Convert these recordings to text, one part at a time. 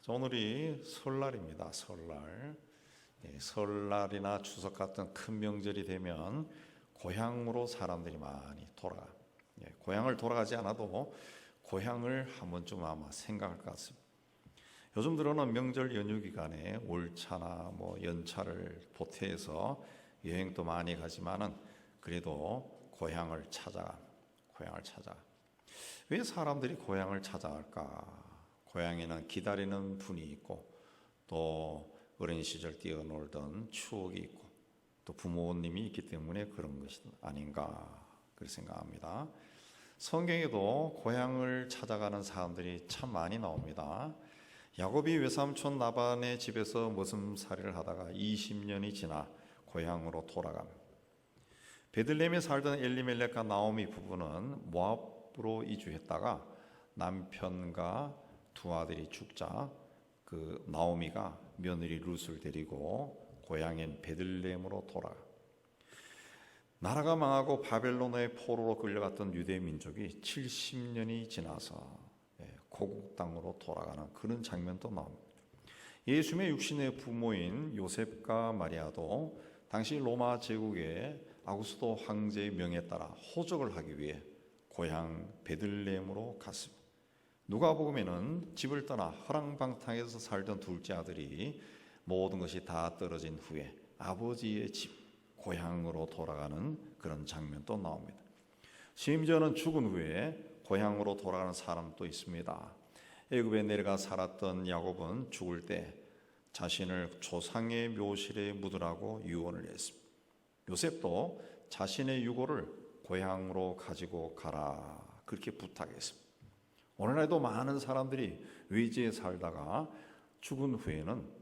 오늘이 설날입니다. 설날. 설날이나 추석 같은 큰 명절이 되면 고향으로 사람들이 많이 돌아가. 고향을 돌아가지 않아도 고향을 한 번쯤 아마 생각할 것 같습니다. 요즘 들어는 명절 연휴 기간에 월차나 연차를 보태서 여행도 많이 가지만은 그래도 고향을 찾아가. 왜 사람들이 고향을 찾아갈까? 고향에는 기다리는 분이 있고, 또 어린 시절 뛰어놀던 추억이 있고, 또 부모님이 있기 때문에 그런 것이 아닌가 그렇게 생각합니다. 성경에도 고향을 찾아가는 사람들이 참 많이 나옵니다. 야곱이 외삼촌 라반의 집에서 머슴살이를 하다가 20년이 지나 고향으로 돌아갑니다. 베들레헴에 살던 엘리멜렉과 나오미 부부는 모압으로 이주했다가 남편과 두 아들이 죽자 그 나오미가 며느리 룻을 데리고 고향인 베들레헴으로 돌아가. 나라가 망하고 바벨론의 포로로 끌려갔던 유대 민족이 70년이 지나서 고국 땅으로 돌아가는 그런 장면도 나옵니다. 예수님의 육신의 부모인 요셉과 마리아도 당시 로마 제국의 아구스도 황제의 명에 따라 호적을 하기 위해 고향 베들레헴으로 갔습니다. 누가복음에는 집을 떠나 허랑방탕에서 살던 둘째 아들이 모든 것이 다 떨어진 후에 아버지의 집, 고향으로 돌아가는 그런 장면도 나옵니다. 심지어는 죽은 후에 고향으로 돌아가는 사람도 있습니다. 애굽에 내려가 살았던 야곱은 죽을 때 자신을 조상의 묘실에 묻으라고 유언을 했습니다. 요셉도 자신의 유골을 고향으로 가지고 가라 그렇게 부탁했습니다. 오늘날에도 많은 사람들이 외지에 살다가 죽은 후에는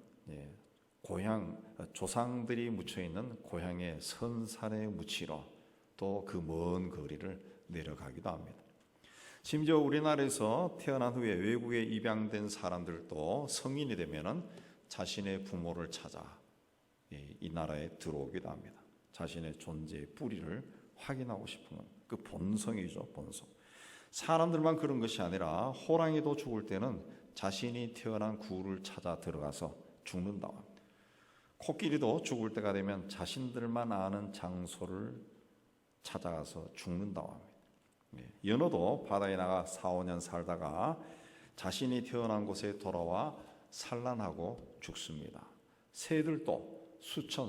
고향 조상들이 묻혀있는 고향의 선산에 묻히러 또 그 먼 거리를 내려가기도 합니다. 심지어 우리나라에서 태어난 후에 외국에 입양된 사람들도 성인이 되면은 자신의 부모를 찾아 이 나라에 들어오기도 합니다. 자신의 존재의 뿌리를 확인하고 싶은 그 본성이죠, 본성. 사람들만 그런 것이 아니라 호랑이도 죽을 때는 자신이 태어난 구를 찾아 들어가서 죽는다고 합니다. 코끼리도 죽을 때가 되면 자신들만 아는 장소를 찾아가서 죽는다고 합니다. 연어도 바다에 나가 4, 5년 살다가 자신이 태어난 곳에 돌아와 산란하고 죽습니다. 새들도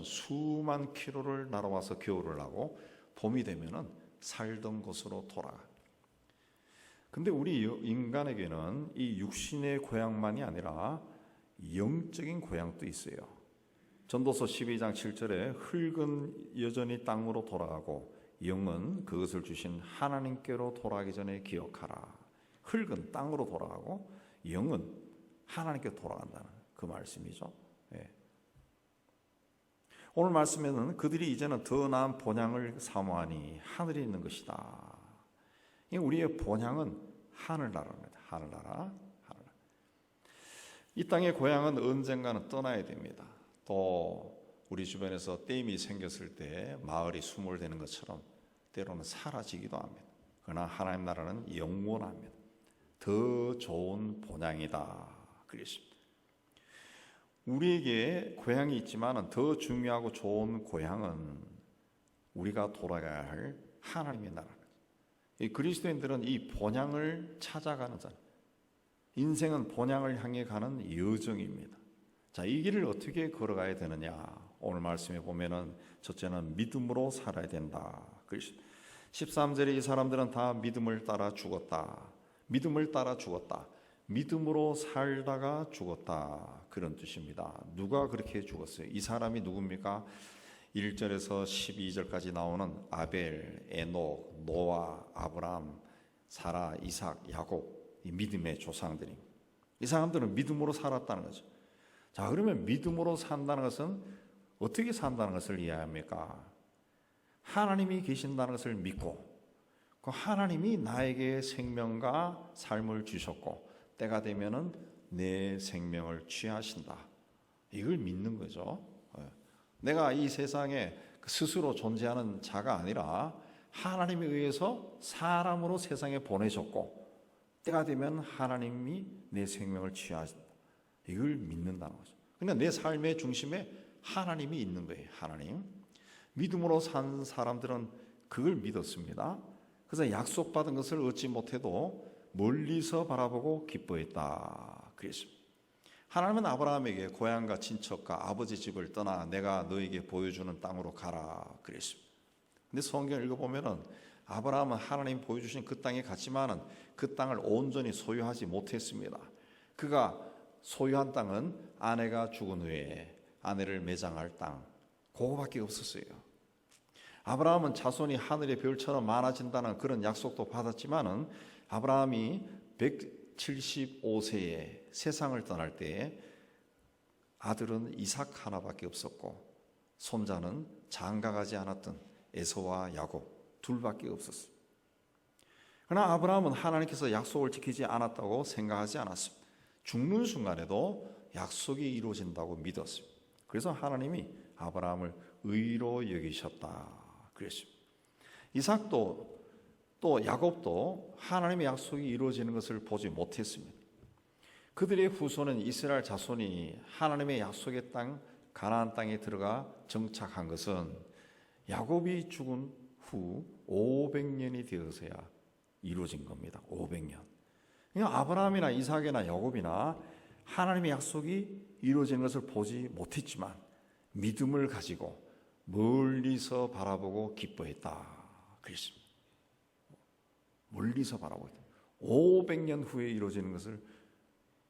수만 킬로를 날아와서 겨울을 나고 봄이 되면은 살던 곳으로 돌아가. 근데 우리 인간에게는 이 육신의 고향만이 아니라 영적인 고향도 있어요. 전도서 12장 7절에 흙은 여전히 땅으로 돌아가고 영은 그것을 주신 하나님께로 돌아가기 전에 기억하라. 흙은 땅으로 돌아가고 영은 하나님께 돌아간다는 그 말씀이죠. 오늘 말씀에는 그들이 이제는 더 나은 본향을 사모하니 하늘에 있는 것이다. 우리의 본향은 하늘나라입니다. 하늘나라. 이 땅의 고향은 언젠가는 떠나야 됩니다. 또 우리 주변에서 댐이 생겼을 때 마을이 수몰되는 것처럼 때로는 사라지기도 합니다. 그러나 하나님 나라는 영원합니다. 더 좋은 본향이다. 그랬습니다. 우리에게 고향이 있지만 더 중요하고 좋은 고향은 우리가 돌아가야 할 하나님의 나라입니다. 이 그리스도인들은 이 본향을 찾아가는 자, 인생은 본향을 향해 가는 여정입니다. 자, 이 길을 어떻게 걸어가야 되느냐? 오늘 말씀에 보면은 첫째는 믿음으로 살아야 된다. 13절에 이 사람들은 다 믿음을 따라 죽었다. 믿음을 따라 죽었다. 믿음으로 살다가 죽었다. 그런 뜻입니다. 누가 그렇게 죽었어요? 이 사람이 누굽니까? 1절에서 12절까지 나오는 아벨, 에녹, 노아, 아브람, 사라, 이삭, 야곱, 이 믿음의 조상들이. 이 사람들은 믿음으로 살았다는 거죠. 자, 그러면 믿음으로 산다는 것은 어떻게 산다는 것을 이해합니까? 하나님이 계신다는 것을 믿고, 그 하나님이 나에게 생명과 삶을 주셨고, 때가 되면은 내 생명을 취하신다. 이걸 믿는 거죠. 내가 이 세상에 스스로 존재하는 자가 아니라 하나님에 의해서 사람으로 세상에 보내셨고, 때가 되면 하나님이 내 생명을 취하신다. 이걸 믿는다는 거죠. 그러니까 내 삶의 중심에 하나님이 있는 거예요. 하나님. 믿음으로 산 사람들은 그걸 믿었습니다. 그래서 약속받은 것을 얻지 못해도 멀리서 바라보고 기뻐했다 그랬습니다. 하나님은 아브라함에게 고향과 친척과 아버지 집을 떠나 내가 너에게 보여주는 땅으로 가라 그랬습니다. 근데 성경을 읽어보면은 아브라함은 하나님 보여주신 그 땅에 갔지만은 그 땅을 온전히 소유하지 못했습니다. 그가 소유한 땅은 아내가 죽은 후에 아내를 매장할 땅, 그거밖에 없었어요. 아브라함은 자손이 하늘의 별처럼 많아진다는 그런 약속도 받았지만은 아브라함이 175세에 세상을 떠날 때 아들은 이삭 하나밖에 없었고 손자는 장가가지 않았던 에서와 야곱 둘밖에 없었어요. 그러나 아브라함은 하나님께서 약속을 지키지 않았다고 생각하지 않았습니다. 죽는 순간에도 약속이 이루어진다고 믿었습니다. 그래서 하나님이 아브라함을 의로 여기셨다 그랬습니다. 이삭도 또 야곱도 하나님의 약속이 이루어지는 것을 보지 못했습니다. 그들의 후손은 이스라엘 자손이 하나님의 약속의 땅 가나안 땅에 들어가 정착한 것은 야곱이 죽은 후 500년이 되어서야 이루어진 겁니다. 500년. 그러니까 아브라함이나 이삭이나 야곱이나 하나님의 약속이 이루어지는 것을 보지 못했지만 믿음을 가지고 멀리서 바라보고 기뻐했다 그랬습니다. 멀리서 바라보고 있다. 500년 후에 이루어지는 것을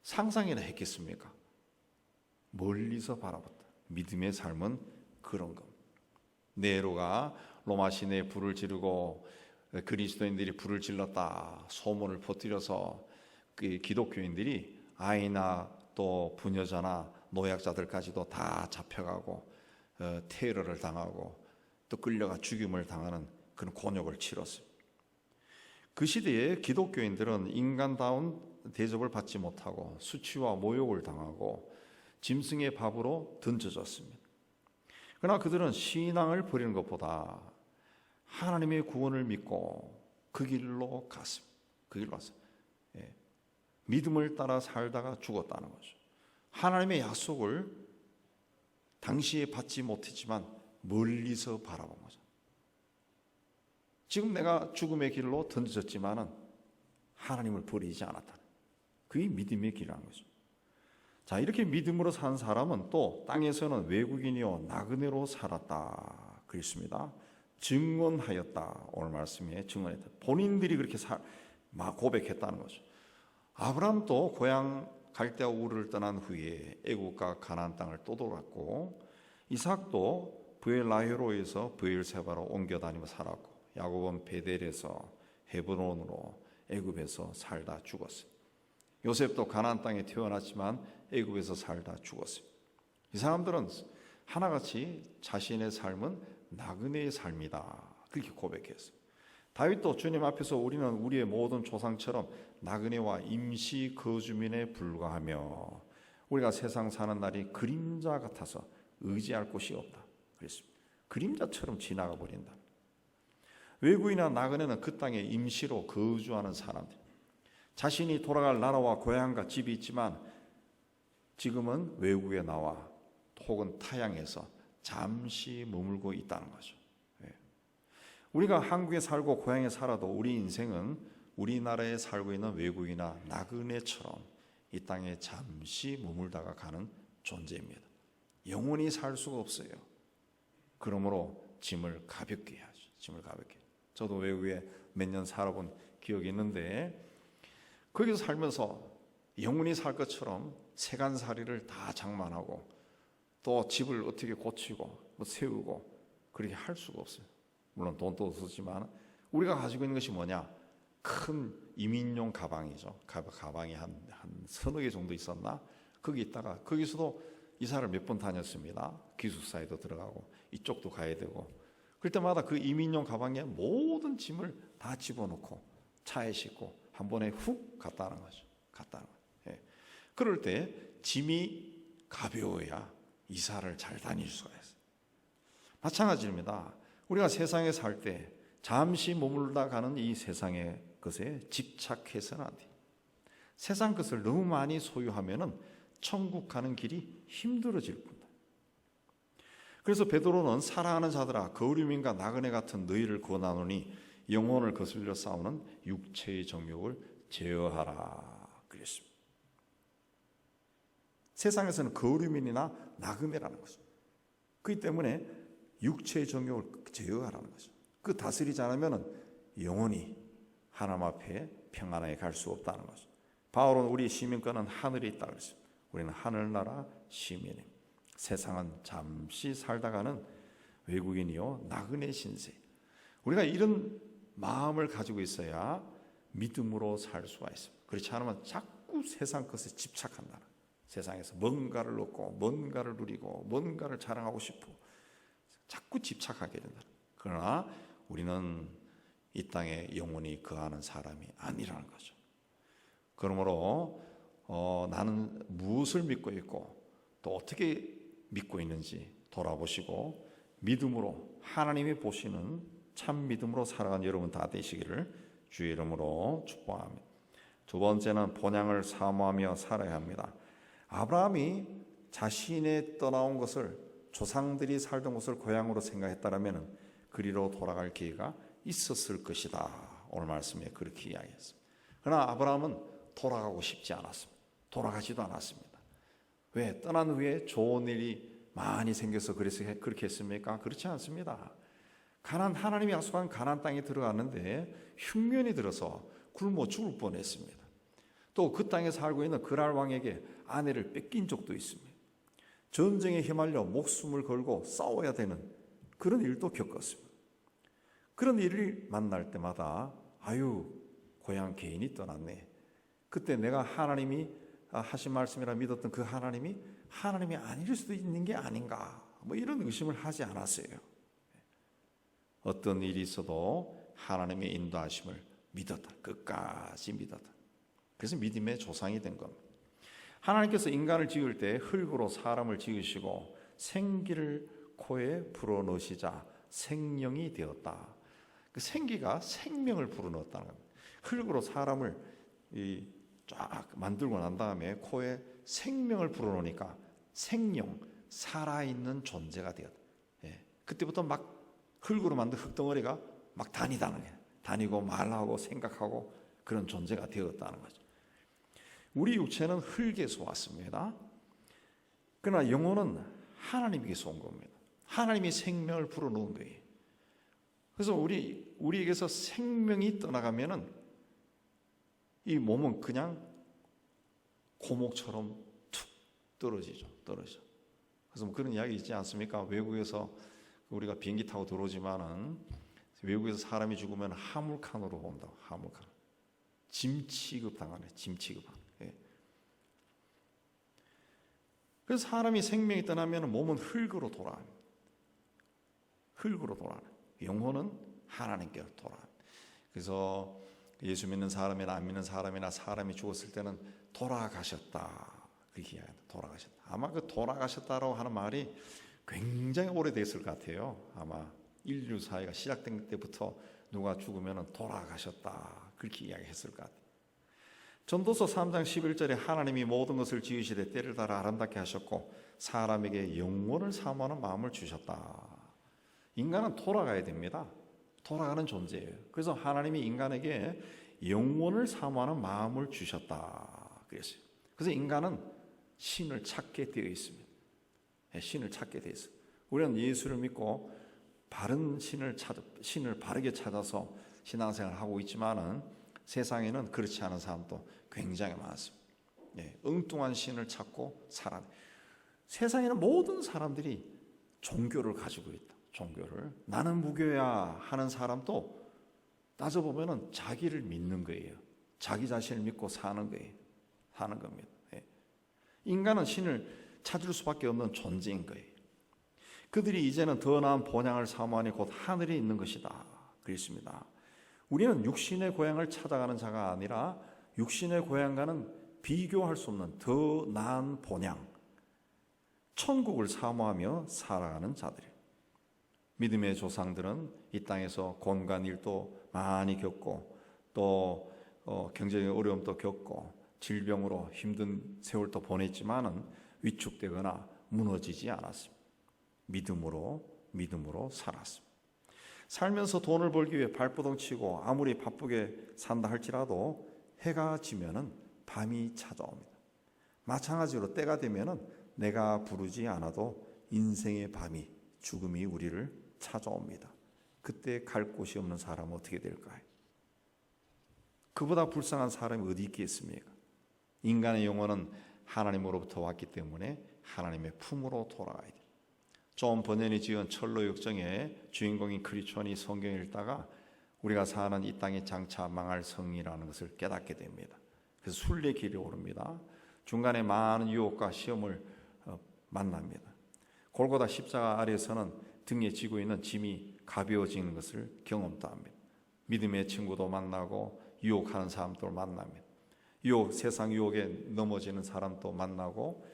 상상이나 했겠습니까? 멀리서 바라봤다. 믿음의 삶은 그런 겁니다. 네로가 로마 시내에 불을 지르고 그리스도인들이 불을 질렀다 소문을 퍼뜨려서 그 기독교인들이 아이나 또 부녀자나 노약자들까지도 다 잡혀가고 테러를 당하고 또 끌려가 죽임을 당하는 그런 곤욕을 치렀어요. 그 시대에 기독교인들은 인간다운 대접을 받지 못하고 수치와 모욕을 당하고 짐승의 밥으로 던져졌습니다. 그러나 그들은 신앙을 버리는 것보다 하나님의 구원을 믿고 그 길로 갔습니다. 그 길로 갔어요. 예. 믿음을 따라 살다가 죽었다는 거죠. 하나님의 약속을 당시에 받지 못했지만 멀리서 바라본 거죠. 지금 내가 죽음의 길로 던져졌지만은 하나님을 버리지 않았다는 그게 믿음의 길이라는 거죠. 자, 이렇게 믿음으로 산 사람은 또 땅에서는 외국인이요 나그네로 살았다 그랬습니다. 증언하였다. 오늘 말씀에 증언했다. 본인들이 그렇게 고백했다는 거죠. 아브라함도 고향 갈대아 우르를 떠난 후에 애국과 가나안 땅을 또 돌았고 이삭도 브엘라헤로에서 브엘세바로 옮겨 다니며 살았고 야곱은 베델에서 헤브론으로 애굽에서 살다 죽었어요. 요셉도 가나안 땅에 태어났지만 애굽에서 살다 죽었어요. 이 사람들은 하나같이 자신의 삶은 나그네의 삶이다 그렇게 고백했어요. 다윗도 주님 앞에서 우리는 우리의 모든 조상처럼 나그네와 임시 거주민에 불과하며 우리가 세상 사는 날이 그림자 같아서 의지할 곳이 없다 그랬습니다. 그림자처럼 지나가 버린다. 외국이나 나그네는 그 땅에 임시로 거주하는 사람들, 자신이 돌아갈 나라와 고향과 집이 있지만 지금은 외국에 나와 혹은 타향에서 잠시 머물고 있다는 거죠. 우리가 한국에 살고 고향에 살아도 우리 인생은 우리나라에 살고 있는 외국이나 나그네처럼 이 땅에 잠시 머물다가 가는 존재입니다. 영원히 살 수가 없어요. 그러므로 짐을 가볍게 해야죠. 짐을 가볍게. 저도 외국에 몇 년 살아본 기억이 있는데 거기서 살면서 영원히 살 것처럼 세간살이를 다 장만하고 또 집을 어떻게 고치고 세우고 그렇게 할 수가 없어요. 물론 돈도 쓰지만 우리가 가지고 있는 것이 뭐냐? 큰 이민용 가방이죠. 가방이 한 서너 개 정도 있었나? 거기 있다가 거기서도 이사를 몇 번 다녔습니다. 기숙사에도 들어가고 이쪽도 가야 되고 그럴 때마다 그 이민용 가방에 모든 짐을 다 집어넣고 차에 싣고 한 번에 훅 갔다는 거죠. 갔다는 거예요. 예. 그럴 때 짐이 가벼워야 이사를 잘 다닐 수가 있어요. 마찬가지입니다. 우리가 세상에 살 때 잠시 머물다 가는 이 세상의 것에 집착해서는 안 돼요. 세상 것을 너무 많이 소유하면은 천국 가는 길이 힘들어질 뿐이다. 그래서 베드로는 사랑하는 자들아 거울임과 나그네 같은 너희를 권하노니 영혼을 거슬려 싸우는 육체의 정욕을 제어하라 그랬습니다. 세상에서는 거울임이나 나그네라는 거죠. 그렇기 때문에 육체의 정욕을 제어하라는 거죠. 그 다스리지 않으면 영원히 하나님 앞에 평안하게 갈 수 없다는 거죠. 바울은 우리 시민권은 하늘에 있다 그랬습니다. 우리는 하늘나라 시민입니다. 세상은 잠시 살다가는 외국인이요 나그네 신세. 우리가 이런 마음을 가지고 있어야 믿음으로 살 수가 있습니다. 그렇지 않으면 자꾸 세상 것에 집착한다. 세상에서 뭔가를 얻고 뭔가를 누리고 뭔가를 자랑하고 싶고 자꾸 집착하게 된다. 그러나 우리는 이 땅에 영원히 거하는 사람이 아니라는 거죠. 그러므로 나는 무엇을 믿고 있고 또 어떻게 믿고 있는지 돌아보시고 믿음으로 하나님이 보시는 참 믿음으로 살아간 여러분 다 되시기를 주의 이름으로 축복합니다. 두 번째는 본향을 사모하며 살아야 합니다. 아브라함이 자신의 떠나온 것을 조상들이 살던 곳을 고향으로 생각했다면 그리로 돌아갈 기회가 있었을 것이다. 오늘 말씀에 그렇게 이야기했습니다. 그러나 아브라함은 돌아가고 싶지 않았습니다. 돌아가지도 않았습니다. 왜? 떠난 후에 좋은 일이 많이 생겨서 그래서 그렇게 했습니까? 그렇지 않습니다. 하나님이 약속한 가나안 땅에 들어갔는데 흉년이 들어서 굶어 죽을 뻔했습니다. 또 그 땅에 살고 있는 그랄 왕에게 아내를 뺏긴 적도 있습니다. 전쟁에 휘말려 목숨을 걸고 싸워야 되는 그런 일도 겪었습니다. 그런 일을 만날 때마다 아유 고향 개인이 떠났네. 그때 내가 하나님이 하신 말씀이라 믿었던 그 하나님이 아닐 수도 있는 게 아닌가 뭐 이런 의심을 하지 않았어요. 어떤 일이 있어도 하나님의 인도하심을 믿었다. 끝까지 믿었다. 그래서 믿음의 조상이 된 겁니다. 하나님께서 인간을 지을 때 흙으로 사람을 지으시고 생기를 코에 불어넣으시자 생명이 되었다. 그 생기가 생명을 불어넣었다는 겁니다. 흙으로 사람을 쫙 만들고 난 다음에 코에 생명을 불어넣으니까 생명, 살아있는 존재가 되었다. 그때부터 막 흙으로 만든 흙덩어리가 막 다니다는 거예요. 다니고 말하고 생각하고 그런 존재가 되었다는 거죠. 우리 육체는 흙에서 왔습니다. 그러나 영혼은 하나님께서 온 겁니다. 하나님이 생명을 불어넣은 거예요. 그래서 우리에게서 생명이 떠나가면은 이 몸은 그냥 고목처럼 툭 떨어져. 그래서 뭐 그런 이야기 있지 않습니까? 외국에서 우리가 비행기 타고 들어오지만은 외국에서 사람이 죽으면 화물칸으로 온다고. 화물칸. 짐 취급 당하네. 짐 취급. 그래서 사람이 생명이 떠나면 몸은 흙으로 돌아갑니다. 흙으로 돌아가는. 영혼은 하나님께로 돌아갑니다. 그래서 예수 믿는 사람이나 안 믿는 사람이나 사람이 죽었을 때는 돌아가셨다. 그렇게 이야기합니다. 돌아가셨다. 아마 그 돌아가셨다라고 하는 말이 굉장히 오래됐을 것 같아요. 아마 인류 사회가 시작된 때부터 누가 죽으면 돌아가셨다. 그렇게 이야기했을 것 같아요. 전도서 3장 11절에 하나님이 모든 것을 지으시되 때를 따라 아름답게 하셨고 사람에게 영원을 사모하는 마음을 주셨다. 인간은 돌아가야 됩니다. 돌아가는 존재예요. 그래서 하나님이 인간에게 영원을 사모하는 마음을 주셨다. 그랬어요. 그래서 인간은 신을 찾게 되어 있습니다. 신을 찾게 되어 있어요. 우리는 예수를 믿고 바른 신을 바르게 찾아서 신앙생활을 하고 있지만은 세상에는 그렇지 않은 사람도 굉장히 많습니다. 엉뚱한 신을 찾고 살아. 세상에는 모든 사람들이 종교를 가지고 있다. 종교를 나는 무교야 하는 사람도 따져보면은 자기를 믿는 거예요. 자기 자신을 믿고 사는 거예요. 사는 겁니다. 인간은 신을 찾을 수밖에 없는 존재인 거예요. 그들이 이제는 더 나은 본향을 사모하니 곧 하늘에 있는 것이다. 그랬습니다. 우리는 육신의 고향을 찾아가는 자가 아니라 육신의 고향과는 비교할 수 없는 더 나은 본향, 천국을 사모하며 살아가는 자들이에요. 믿음의 조상들은 이 땅에서 곤간 일도 많이 겪고 또 경제적인 어려움도 겪고 질병으로 힘든 세월도 보냈지만은 위축되거나 무너지지 않았습니다. 믿음으로 살았습니다. 살면서 돈을 벌기 위해 발버둥 치고 아무리 바쁘게 산다 할지라도 해가 지면은 밤이 찾아옵니다. 마찬가지로 때가 되면은 내가 부르지 않아도 인생의 밤이, 죽음이 우리를 찾아옵니다. 그때 갈 곳이 없는 사람은 어떻게 될까요? 그보다 불쌍한 사람이 어디 있겠습니까? 인간의 영혼은 하나님으로부터 왔기 때문에 하나님의 품으로 돌아가야 돼요. 존 버년이 지은 철로 역정의 주인공인 크리스천이 성경을 읽다가 우리가 사는 이 땅이 장차 망할 성이라는 것을 깨닫게 됩니다. 그래서 순례 길에 오릅니다. 중간에 많은 유혹과 시험을 만납니다. 골고다 십자가 아래에서는 등에 지고 있는 짐이 가벼워지는 것을 경험도 합니다. 믿음의 친구도 만나고 유혹하는 사람도 만납니다. 세상 유혹에 넘어지는 사람도 만나고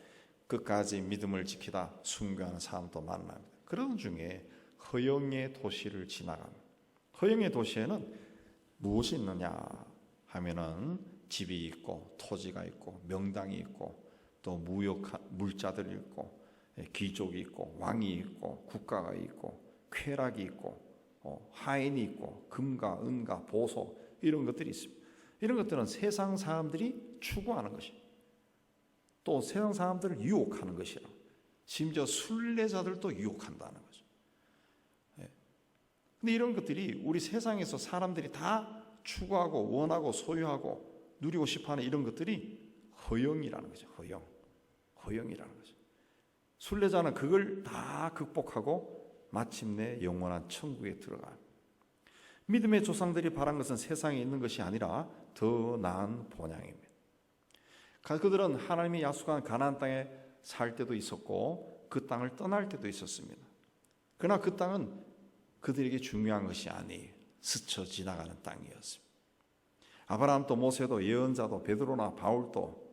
끝까지 믿음을 지키다 순교하는 사람도 만납니다. 그런 중에 허영의 도시를 지나갑니다. 허영의 도시에는 무엇이 있느냐 하면은 집이 있고 토지가 있고 명당이 있고 또 물자들이 있고 귀족이 있고 왕이 있고 국가가 있고 쾌락이 있고 하인이 있고 금과 은과 보소 이런 것들이 있습니다. 이런 것들은 세상 사람들이 추구하는 것입니다. 또 세상 사람들을 유혹하는 것이라. 심지어 순례자들도 유혹한다는 거죠. 근데 이런 것들이 우리 세상에서 사람들이 다 추구하고 원하고 소유하고 누리고 싶어하는 이런 것들이 허영이라는 거죠. 허영이라는 거죠. 순례자는 그걸 다 극복하고 마침내 영원한 천국에 들어가요. 믿음의 조상들이 바란 것은 세상에 있는 것이 아니라 더 나은 본향입니다. 그들은 하나님이 약속한 가나안 땅에 살 때도 있었고 그 땅을 떠날 때도 있었습니다. 그러나 그 땅은 그들에게 중요한 것이 아니에요. 스쳐 지나가는 땅이었습니다. 아브라함도 모세도 예언자도 베드로나 바울도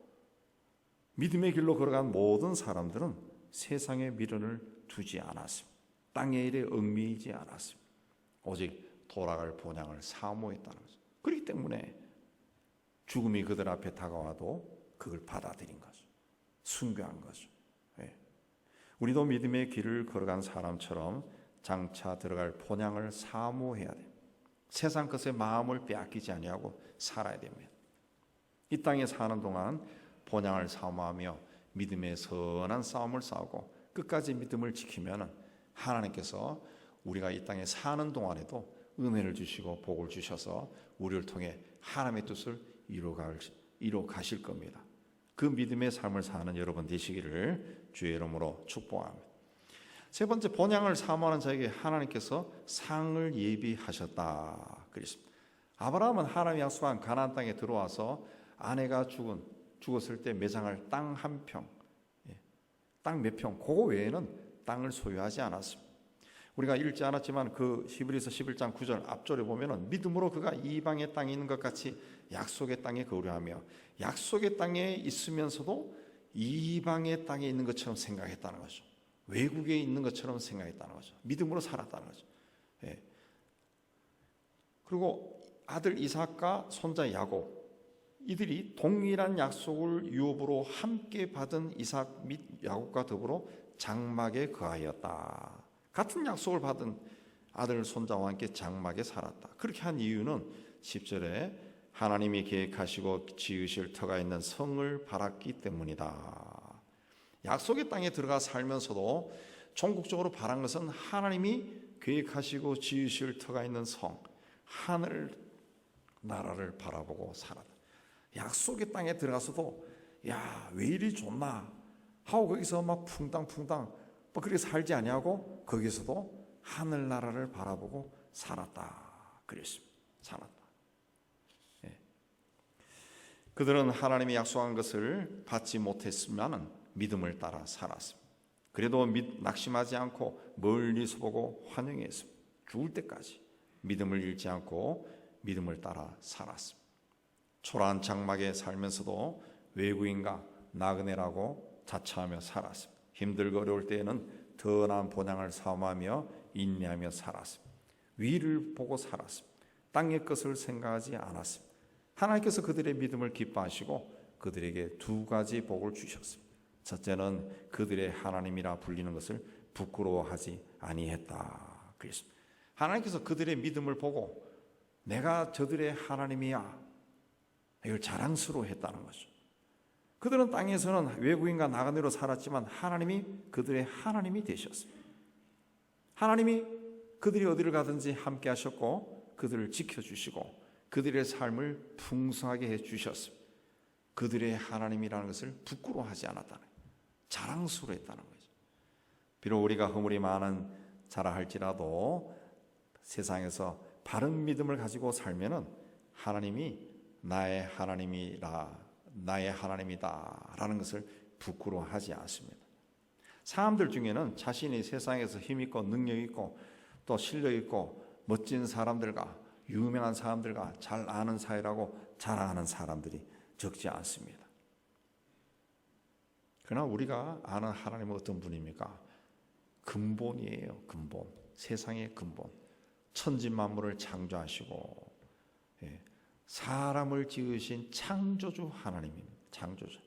믿음의 길로 걸어간 모든 사람들은 세상에 미련을 두지 않았습니다. 땅의 일에 얽매이지 않았습니다. 오직 돌아갈 본향을 사모했다는 거죠. 그렇기 때문에 죽음이 그들 앞에 다가와도 그걸 받아들인 거죠. 순교한 거죠. 우리도 믿음의 길을 걸어간 사람처럼 장차 들어갈 본향을 사모해야 돼요. 세상 것에 마음을 빼앗기지 아니하고 살아야 됩니다. 이 땅에 사는 동안 본향을 사모하며 믿음의 선한 싸움을 싸우고 끝까지 믿음을 지키면 하나님께서 우리가 이 땅에 사는 동안에도 은혜를 주시고 복을 주셔서 우리를 통해 하나님의 뜻을 이루어 가실 겁니다. 그 믿음의 삶을 사는 여러분 되시기를 주의 이름으로 축복합니다. 세 번째, 본향을 사모하는 자에게 하나님께서 상을 예비하셨다 그랬습니다. 아브라함은 하나님이 약속한 가나안 땅에 들어와서 아내가 죽었을 때 매장할 땅 한 평, 땅 몇 평, 그거 외에는 땅을 소유하지 않았습니다. 우리가 읽지 않았지만 그 히브리서 11장 9절 앞절에 보면은 믿음으로 그가 이방의 땅에 있는 것 같이 약속의 땅에 거류하며 약속의 땅에 있으면서도 이방의 땅에 있는 것처럼 생각했다는 거죠. 외국에 있는 것처럼 생각했다는 거죠. 믿음으로 살았다는 거죠. 그리고 아들 이삭과 손자 야곱, 이들이 동일한 약속을 유업으로 함께 받은 이삭 및 야곱과 더불어 장막에 거하였다. 같은 약속을 받은 아들 손자와 함께 장막에 살았다. 그렇게 한 이유는 10절에 하나님이 계획하시고 지으실 터가 있는 성을 바랐기 때문이다. 약속의 땅에 들어가 살면서도 전국적으로 바란 것은 하나님이 계획하시고 지으실 터가 있는 성, 하늘 나라를 바라보고 살았다. 약속의 땅에 들어가서도 왜 이리 좋나 하고 거기서 막 쿵당쿵당 그렇게 살지 아니하고 거기서도 하늘나라를 바라보고 살았다 그랬습니다. 살았다. 그들은 하나님이 약속한 것을 받지 못했으면 믿음을 따라 살았습니다. 그래도 낙심하지 않고 멀리서 보고 환영했습니다. 죽을 때까지 믿음을 잃지 않고 믿음을 따라 살았습니다. 초라한 장막에 살면서도 외국인과 나그네라고 자처하며 살았습니다. 힘들고 어려울 때에는 더 나은 본향을 사모하며 인내하며 살았습니다. 위를 보고 살았습니다. 땅의 것을 생각하지 않았습니다. 하나님께서 그들의 믿음을 기뻐하시고 그들에게 두 가지 복을 주셨습니다. 첫째는 그들의 하나님이라 불리는 것을 부끄러워하지 아니했다 그랬습니다. 하나님께서 그들의 믿음을 보고 내가 저들의 하나님이야, 이걸 자랑스러워했다는 거죠. 그들은 땅에서는 외국인과 나그네로 살았지만 하나님이 그들의 하나님이 되셨습니다. 하나님이 그들이 어디를 가든지 함께 하셨고 그들을 지켜주시고 그들의 삶을 풍성하게 해주셨습니다. 그들의 하나님이라는 것을 부끄러워하지 않았다는 거예요. 자랑스러워했다는 거죠. 비록 우리가 허물이 많은 자라 할지라도 세상에서 바른 믿음을 가지고 살면은 하나님이 나의 하나님이다 라는 것을 부끄러워하지 않습니다. 사람들 중에는 자신이 세상에서 힘있고 능력있고 또 실력있고 멋진 사람들과 유명한 사람들과 잘 아는 사이라고 자랑하는 사람들이 적지 않습니다. 그러나 우리가 아는 하나님은 어떤 분입니까? 근본이에요. 근본. 세상의 근본. 천지만물을 창조하시고 사람을 지으신 창조주 하나님입니다. 창조주.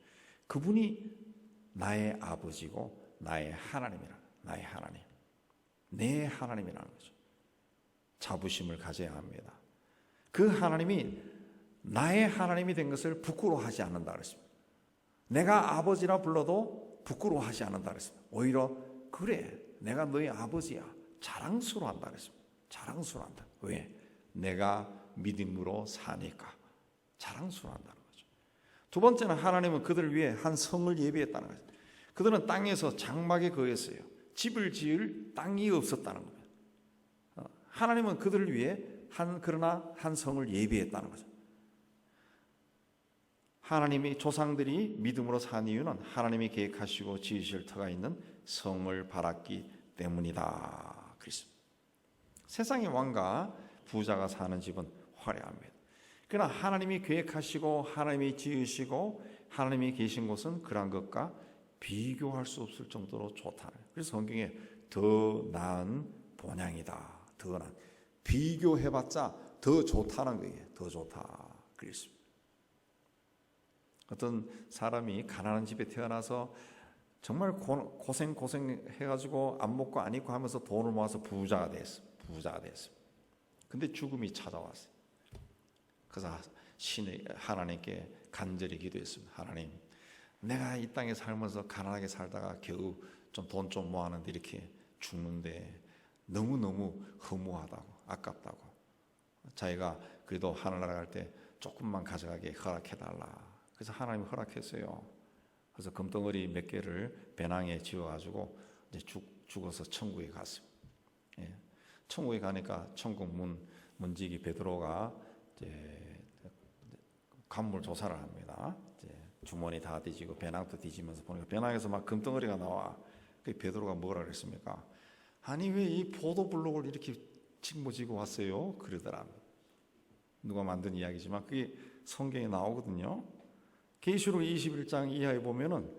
그분이 나의 아버지고 나의 하나님이라. 나의 하나님. 내 하나님이라는 거죠. 자부심을 가져야 합니다. 그 하나님이 나의 하나님이 된 것을 부끄러워하지 않는다 그랬습니다. 내가 아버지라 불러도 부끄러워하지 않는다 그랬습니다. 오히려 그래, 내가 너의 아버지야. 자랑스러워한다 그랬습니다. 자랑스러워한다. 왜? 내가 믿음으로 사니까 자랑스러워한다는 거죠. 두 번째는 하나님은 그들을 위해 한 성을 예비했다는 거죠. 그들은 땅에서 장막에 거했어요. 집을 지을 땅이 없었다는 겁니다. 하나님은 그들을 위해 그러나 한 성을 예비했다는 거죠. 하나님이 조상들이 믿음으로 산 이유는 하나님이 계획하시고 지으실 터가 있는 성을 바랐기 때문이다 그랬습니다. 세상의 왕과 부자가 사는 집은 화려합니다. 그러나 하나님이 계획하시고 하나님이 지으시고 하나님이 계신 곳은 그러한 것과 비교할 수 없을 정도로 좋다는. 그래서 성경에 더 나은 본향이다. 더 나은. 비교해봤자 더 좋다는 거예요. 더 좋다. 그랬습니다. 어떤 사람이 가난한 집에 태어나서 정말 고생해가지고 안 먹고 안 입고 하면서 돈을 모아서 부자가 됐어요. 부자가 됐어요. 근데 죽음이 찾아왔어요. 그래서 하나님께 간절히 기도했습니다. 하나님, 내가 이 땅에 살면서 가난하게 살다가 겨우 돈 좀 모았는데 이렇게 죽는데 너무너무 허무하다고, 아깝다고. 자기가 그래도 하늘나라 갈 때 조금만 가져가게 허락해달라. 그래서 하나님이 허락했어요. 그래서 금덩어리 몇 개를 배낭에 지어가지고 이제 죽어서 천국에 갔어요. 예. 천국에 가니까 천국 문지기 베드로가 이제 관물 조사를 합니다. 이제 주머니 다 뒤지고 배낭도 뒤지면서 보니까 배낭에서 막 금덩어리가 나와. 그 베드로가 뭐라 그랬습니까? 아니 왜 이 포도블록을 이렇게 짊어지고 왔어요? 그러더라. 누가 만든 이야기지만 그게 성경에 나오거든요. 계시록 21장 이하에 보면은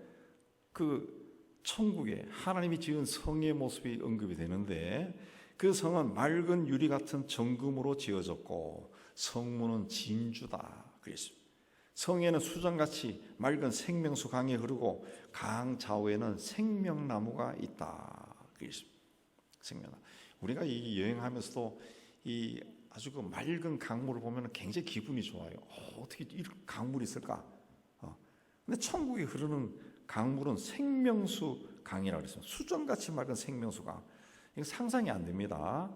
그 천국에 하나님이 지은 성의 모습이 언급이 되는데 그 성은 맑은 유리 같은 정금으로 지어졌고 성문은 진주다 그랬습니다. 성에는 수정같이 맑은 생명수 강이 흐르고 강 좌우에는 생명나무가 있다 그랬습니다. 생명나무. 우리가 이 여행하면서도 이 아주 그 맑은 강물을 보면 굉장히 기분이 좋아요. 어떻게 이런 강물이 있을까? 근데 천국에 흐르는 강물은 생명수 강이라고 그랬습니다. 수정같이 맑은 생명수 강. 이거 상상이 안 됩니다.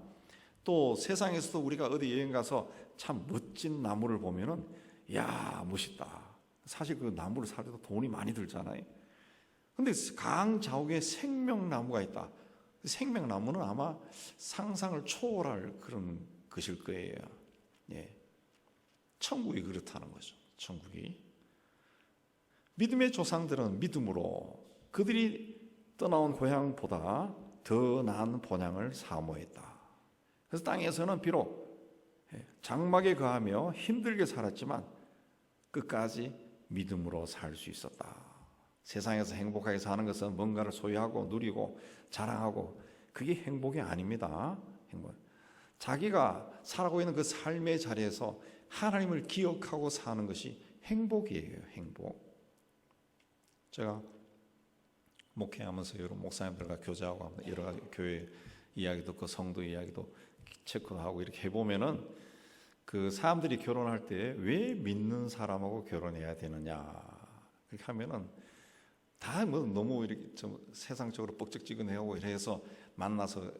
또 세상에서도 우리가 어디 여행 가서 참 멋진 나무를 보면은 야 멋있다. 사실 그 나무를 사려도 돈이 많이 들잖아요. 근데 강 좌우에 생명나무가 있다. 생명나무는 아마 상상을 초월할 그런 것일 거예요. 예. 천국이 그렇다는 거죠. 천국이. 믿음의 조상들은 믿음으로 그들이 떠나온 고향보다 더 나은 본향을 사모했다. 그래서 땅에서는 비록 장막에 거하며 힘들게 살았지만 끝까지 믿음으로 살 수 있었다. 세상에서 행복하게 사는 것은 뭔가를 소유하고 누리고 자랑하고 그게 행복이 아닙니다. 행복. 자기가 살아가고 있는 그 삶의 자리에서 하나님을 기억하고 사는 것이 행복이에요. 행복. 제가 목회하면서 여러 목사님들과 교제하고 하면서 여러 가지 교회 이야기 듣고 성도 이야기도 체크도 하고 이렇게 해보면은 그 사람들이 결혼할 때 왜 믿는 사람하고 결혼해야 되느냐 그렇게 하면은 다 뭐 너무 이렇게 좀 세상적으로 뻑적지근해하고 이래서 만나서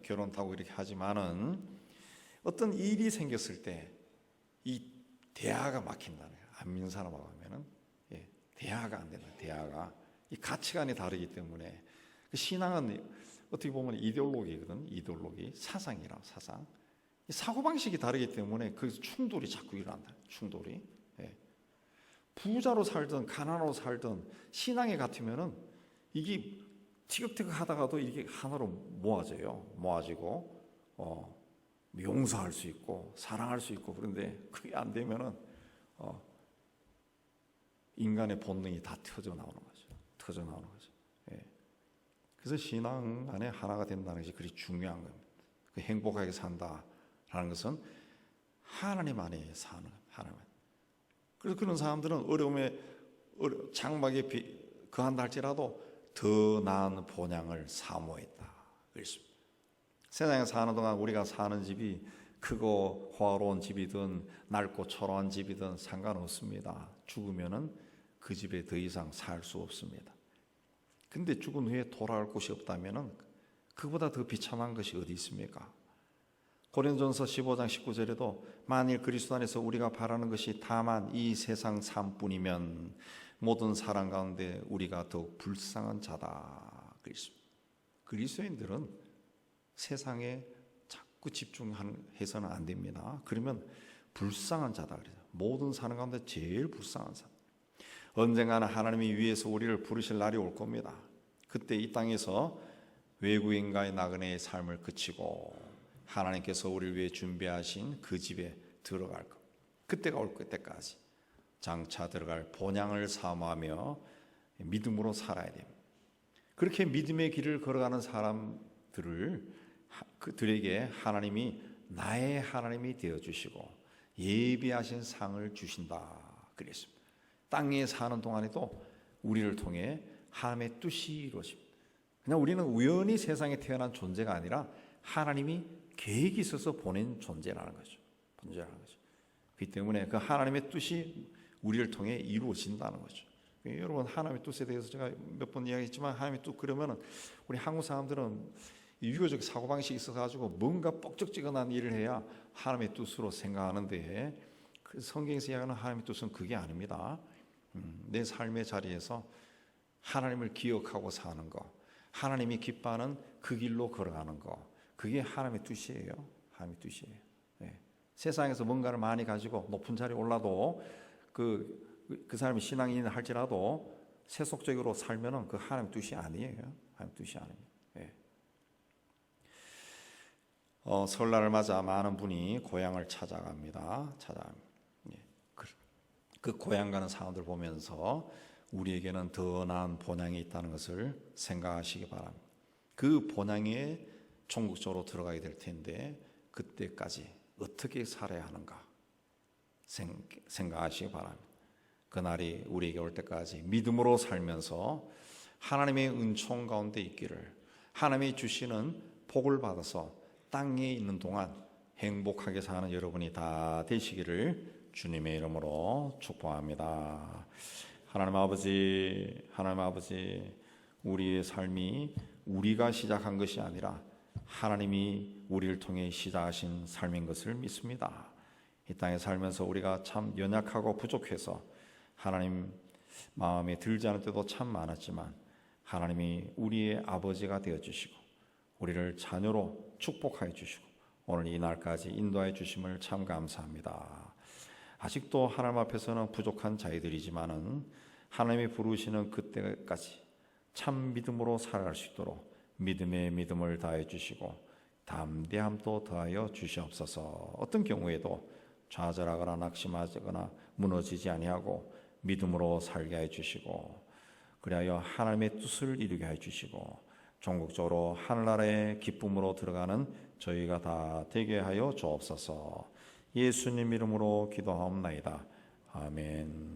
결혼하고 이렇게 하지만은 어떤 일이 생겼을 때 이 대화가 막힌다는 거예요. 안 믿는 사람하고 하면은 대화가 안 된다. 대화가 이 가치관이 다르기 때문에 그 신앙은 어떻게 보면 이데올로기거든. 이데올로기 사상이라 사상. 사고 방식이 다르기 때문에 그 충돌이 자꾸 일어난다. 충돌이. 부자로 살든 가난으로 살든 신앙이 같으면은 이게 티격태격 하다가도 이게 하나로 모아지고 용서할 수 있고 사랑할 수 있고 그런데 그게 안 되면은 인간의 본능이 다 터져 나오는 거죠. 그래서 신앙 안에 하나가 된다는 것이 그리 중요한 겁니다. 그 행복하게 산다라는 것은 하나님 안에 사는 겁니다. 하나님. 그래서 그런 사람들은 어려움에 장막에 거한다 할지라도 더 나은 본향을 사모했다. 그렇습니다. 세상에 사는 동안 우리가 사는 집이 크고 화려한 집이든 낡고 초라한 집이든 상관없습니다. 죽으면은 그 집에 더 이상 살 수 없습니다. 근데 죽은 후에 돌아갈 곳이 없다면은 그보다 더 비참한 것이 어디 있습니까? 고린도전서 15장 19절에도 만일 그리스도 안에서 우리가 바라는 것이 다만 이 세상 삶뿐이면 모든 사람 가운데 우리가 더욱 불쌍한 자다. 그리스도인들은 세상에 자꾸 집중해서는 안 됩니다. 그러면 불쌍한 자다 그래요. 모든 사람 가운데 제일 불쌍한 사람. 언젠가는 하나님이 위에서 우리를 부르실 날이 올 겁니다. 그때 이 땅에서 외국인과의 나그네의 삶을 그치고 하나님께서 우리를 위해 준비하신 그 집에 들어갈 것. 그때가 올 때까지 장차 들어갈 본향을 사모하며 믿음으로 살아야 됩니다. 그렇게 믿음의 길을 걸어가는 그들에게 하나님이 나의 하나님이 되어주시고 예비하신 상을 주신다 그랬습니다. 땅에 사는 동안에도 우리를 통해 하나님의 뜻이 이루어집니다. 그냥 우리는 우연히 세상에 태어난 존재가 아니라 하나님이 계획이 있어서 보낸 존재라는 거죠. 그렇기 때문에 그 하나님의 뜻이 우리를 통해 이루어진다는 거죠. 여러분 하나님의 뜻에 대해서 제가 몇 번 이야기했지만 하나님의 뜻 그러면은 우리 한국 사람들은 유교적 사고방식이 있어가지고 뭔가 뻑적지근한 일을 해야 하나님의 뜻으로 생각하는데 그 성경에서 이야기하는 하나님의 뜻은 그게 아닙니다. 내 삶의 자리에서 하나님을 기억하고 사는 거, 하나님이 기뻐하는 그 길로 걸어가는 거, 그게 하나님의 뜻이에요. 하나님의 뜻이에요. 세상에서 뭔가를 많이 가지고 높은 자리에 올라도 그 사람이 신앙인이 할지라도 세속적으로 살면은 그 하나님의 뜻이 아니에요. 하나님의 뜻이 아닙니다. 설날을 맞아 많은 분이 고향을 찾아갑니다. 그 고향 가는 사람들 보면서 우리에게는 더 나은 본향이 있다는 것을 생각하시기 바랍니다. 그 본향에 종국적으로 들어가게 될 텐데 그때까지 어떻게 살아야 하는가 생각하시기 바랍니다. 그날이 우리에게 올 때까지 믿음으로 살면서 하나님의 은총 가운데 있기를, 하나님이 주시는 복을 받아서 땅에 있는 동안 행복하게 사는 여러분이 다 되시기를 주님의 이름으로 축복합니다. 하나님 아버지, 우리의 삶이 우리가 시작한 것이 아니라 하나님이 우리를 통해 시작하신 삶인 것을 믿습니다. 이 땅에 살면서 우리가 참 연약하고 부족해서 하나님 마음에 들지 않을 때도 참 많았지만 하나님이 우리의 아버지가 되어주시고 우리를 자녀로 축복하여 주시고 오늘 이 날까지 인도하여 주심을 참 감사합니다. 아직도 하나님 앞에서는 부족한 자이들이지만은 하나님이 부르시는 그때까지 참 믿음으로 살아갈 수 있도록 믿음의 믿음을 다해 주시고 담대함도 더하여 주시옵소서. 어떤 경우에도 좌절하거나 낙심하거나 무너지지 아니하고 믿음으로 살게 해 주시고 그리하여 하나님의 뜻을 이루게 해 주시고 전국적으로 하늘나라의 기쁨으로 들어가는 저희가 다 되게 하여 주옵소서. 예수님 이름으로 기도하옵나이다. 아멘.